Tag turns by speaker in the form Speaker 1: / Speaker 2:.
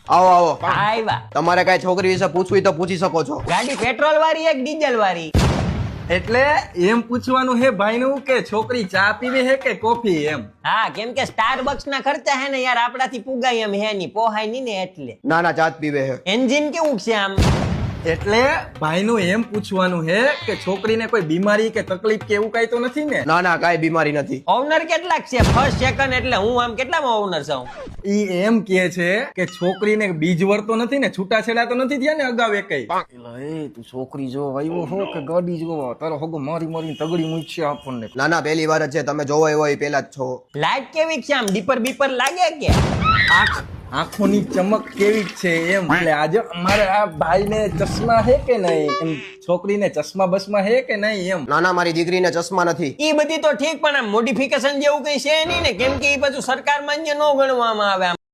Speaker 1: આવો આવો.
Speaker 2: આવ્યા.
Speaker 1: તમારે કઈ છોકરી વિશે પૂછવું હોય તો પૂછી શકો છો.
Speaker 2: ગાડી પેટ્રોલ વાળી એક ડીઝલ વાળી?
Speaker 3: એટલે એમ પૂછવાનું હે ભાઈનું કે છોકરી ચા પીવે હે કે કોફી એમ?
Speaker 2: હા, કેમ કે સ્ટારબક્સ ના ખર્ચા હે ને યાર આપણાથી પુગાય એમ હે ની, પોહાય ની ને એટલે.
Speaker 1: ના ના, ચાત પીવે છે.
Speaker 2: એન્જિન કેવું છે આમ?
Speaker 3: એટલે ભાઈનું એમ પૂછવાનું હે કે છોકરીને કોઈ બીમારી કે તકલીફ કે એવું કઈ તો નથી ને?
Speaker 1: ના ના, કાંઈ બીમારી નથી.
Speaker 2: ઓવનર કેટલાક છે? ફર્સ્ટ સેકન્ડ એટલે હું આમ કેટલામાં ઓવનર છું?
Speaker 3: ઈ એમ કે છે કે છોકરીને બીજ વરતો નથી ને, છૂટાછેડા તો નથી થયા ને અગાઉ એકય? એ તું છોકરી જો આવ્યો હો કે ગાડી જો તારો હગો મારી મારી તગડી મૂકશે આપણને.
Speaker 1: ના ના, પહેલી વાર જ છે. તમે જોવો એવો એ પેલા જ છો.
Speaker 2: લાઈટ કેવી છે આમ? ડીપર બીપર લાગે કે?
Speaker 3: આંખોની ચમક કેવી છે એમ. એટલે આજે અમારે આ ભાઈને ચશ્મા હે કે નહીં, એમ છોકરીને ચશ્મા બસમાં હે કે નહીં એમ?
Speaker 1: ના ના, મારી દીકરીને ચશ્મા નથી.
Speaker 2: ઈ બધી તો ઠીક, પણ આમ મોડિફિકેશન જેવું કઈ છે નહીં ને, કેમ કે ઈ બધું સરકાર માન્ય ન ગણવામાં આવે આમ.